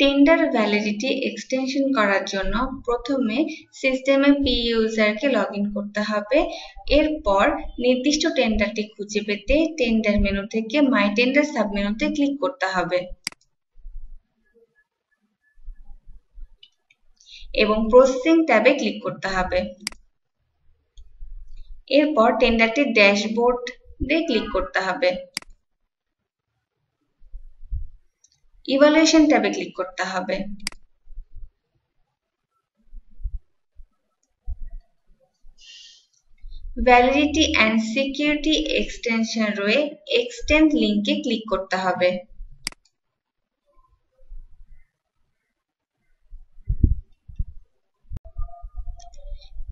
Tender validity extension করার জন্য প্রথমে সিস্টেমে পি ইউজারকে লগ ইন করতে হবে। এরপর নির্দিষ্ট টেন্ডারটি খুঁজে পেতে টেন্ডার মেনু থেকে মাই টেন্ডার সাবমেনুতে ক্লিক করতে হবে এবং প্রসেসিং ট্যাবে ক্লিক করতে হবে। এরপর টেন্ডারটির ড্যাশবোর্ডে ক্লিক করতে হবে। ইভালুয়েশন ট্যাবে ক্লিক করতে হবে। ভ্যালিডিটি অ্যান্ড সিকিউরিটি এক্সটেনশন রয়ে এক্সটেন্ড লিঙ্কে ক্লিক করতে হবে।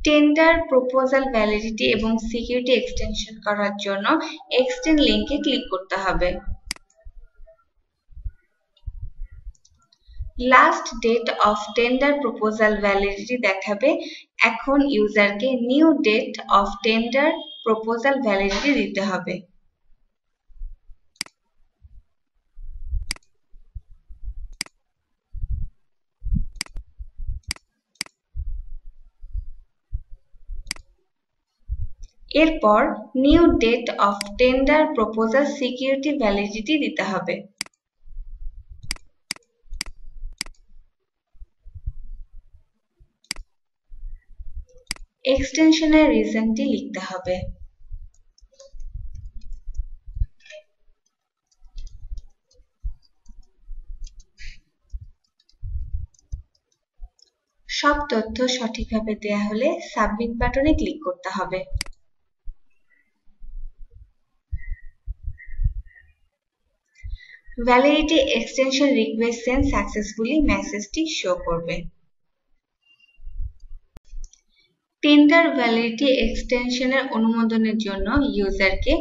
টেন্ডার প্রপোজাল ভ্যালিডিটি এবং সিকিউরিটি এক্সটেনশন করার জন্য এক্সটেন্ড লিঙ্কে ক্লিক করতে হবে। Last date of tender proposal validity দেখাবে। এখন ইউজারকে new date of tender proposal validity দিতে হবে। এরপর new date of tender proposal security validity দিতে হবে। এক্সটেনশনের রিজনটি লিখতে হবে। সব তথ্য সঠিকভাবে দেয়া হলে সাবমিট বাটনে ক্লিক করতে হবে। Validity extension request send successfully মেসেজটি শো করবে। টেন্ডার ভ্যালিডিটি এক্সটেনশনের অনুমোদনের জন্য ইউজারকে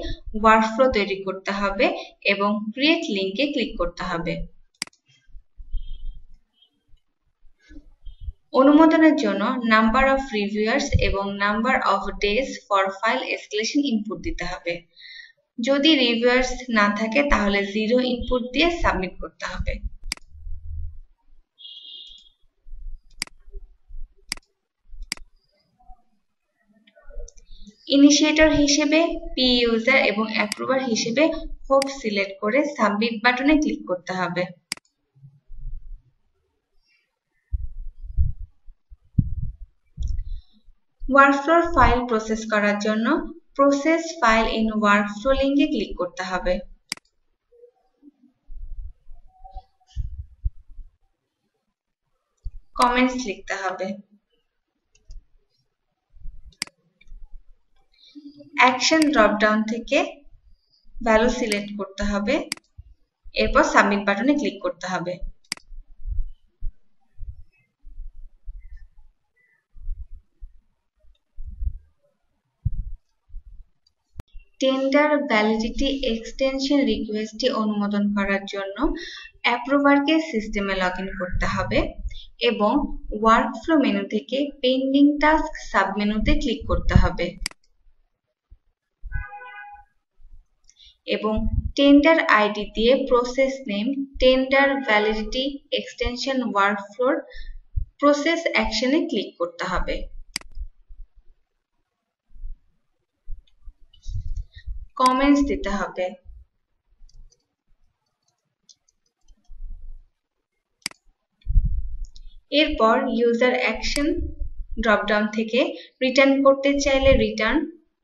ওয়ার্কফ্লো তৈরি করতে হবে এবং ক্রিয়েট লিঙ্কে ক্লিক করতে হবে। অনুমোদনের জন্য নাম্বার অফ রিভিউয়ার্স এবং number of days for file escalation input দিতে হবে। যদি রিভিউয়ার্স না থাকে তাহলে 0 ইনপুট দিয়ে সাবমিট করতে হবে। ইনিশিয়েটর হিসেবে পি ইউজার এবং অ্যাপ্রুভার হিসেবে হোপ সিলেক্ট করে সাবমিট বাটনে ক্লিক করতে হবে। ওয়ার্কফ্লো ফাইল প্রসেস করার জন্য প্রসেস ফাইল ইন ওয়ার্কফ্লো লিঙ্কে ক্লিক করতে হবে। কমেন্টস লিখতে হবে। অ্যাকশন ড্রপডাউন থেকে ভ্যালু সিলেক্ট করতে হবে। এরপর সাবমিট বাটনে ক্লিক করতে হবে। টেন্ডার ভ্যালিডিটি এক্সটেনশন রিকোয়েস্টটি অনুমোদন করার জন্য অ্যাপ্রুভারকে সিস্টেমে লগ ইন করতে হবে এবং ওয়ার্কফ্লো মেনু থেকে পেন্ডিং টাস্ক সাবমেনুতে ক্লিক করতে হবে এবং টেন্ডার আইডি দিয়ে process name tender validity extension ওয়ার্কফ্লোর প্রসেস অ্যাকশনে ক্লিক করতে হবে। কমেন্টস দিতে হবে। এরপর ইউজার অ্যাকশন ড্রপডাউন থেকে রিটার্ন করতে চাইলে রিটার্ন,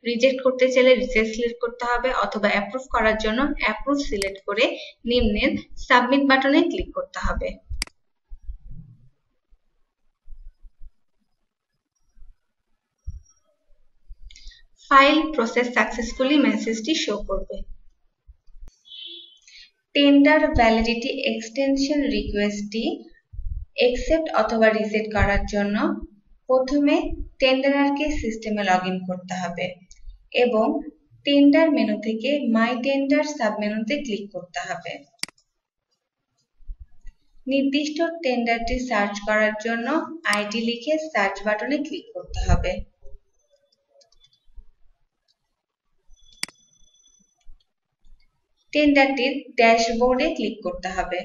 রিজেক্ট করতে চাইলে রিজেক্ট সিলেক্ট করতে হবে অথবা অ্যাপ্রুভ করার জন্য অ্যাপ্রুভ সিলেক্ট করে নিম্নের সাবমিট বাটনে ক্লিক করতে হবে। ফাইল প্রসেস সাকসেসফুলি মেসেজটি শো করবে। টেন্ডার ভ্যালিডিটি এক্সটেনশন রিকোয়েস্টটি অ্যাকসেপ্ট অথবা রিজেক্ট করার জন্য প্রথমে টেন্ডারারকে সিস্টেমে লগ ইন করতে হবে এবং টেন্ডার মেনু থেকে মাই টেন্ডার সাবমেনুতে ক্লিক করতে হবে। নির্দিষ্ট টেন্ডারটি সার্চ করার জন্য আইডি লিখে সার্চ বাটনে ক্লিক করতে হবে। টেন্ডারটির ড্যাশবোর্ডে ক্লিক করতে হবে।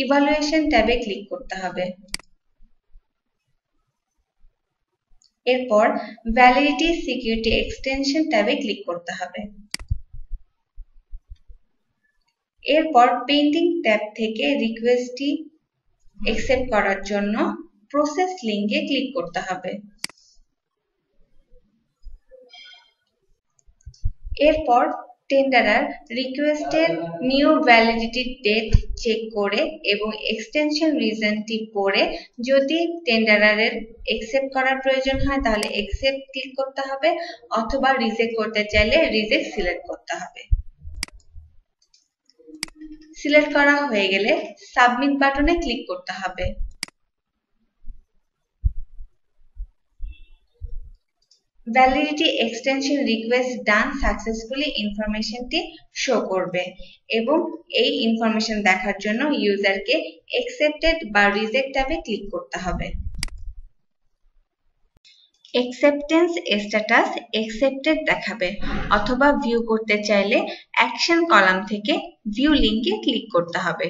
ইভালুয়েশন ট্যাবে ক্লিক করতে হবে। এরপর ভ্যালিডিটি সিকিউরিটি এক্সটেনশন ট্যাবে ক্লিক করতে হবে। এরপর পেন্ডিং ট্যাব থেকে রিকোয়েস্টটি অ্যাকসেপ্ট করার জন্য প্রসেস লিংকে ক্লিক করতে হবে। এরপর টেন্ডারার রিকোয়েস্টের নিউ ভ্যালিডিটি ডেট চেক করে এবং এক্সটেনশন রিজনটি পড়ে যদি টেন্ডারারের অ্যাকসেপ্ট করার প্রয়োজন হয় তাহলে অ্যাকসেপ্ট ক্লিক করতে হবে, অথবা রিজেক্ট করতে চাইলে রিজেক্ট সিলেক্ট করতে হবে। সিলেক্ট করা হয়ে গেলে সাবমিট বাটনে ক্লিক করতে হবে। ভ্যালিডিটি এক্সটেনশন রিকোয়েস্ট ডান সাকসেসফুলি ইনফরমেশনটি শো করবে এবং এই ইনফরমেশন দেখার জন্য ইউজারকে অ্যাকসেপ্টেড বা রিজেক্ট ট্যাবে ক্লিক করতে হবে। অ্যাকসেপ্টেন্স স্ট্যাটাস অ্যাকসেপ্টেড দেখাবে, অথবা ভিউ করতে চাইলে অ্যাকশন কলাম থেকে ভিউ লিংকে ক্লিক করতে হবে।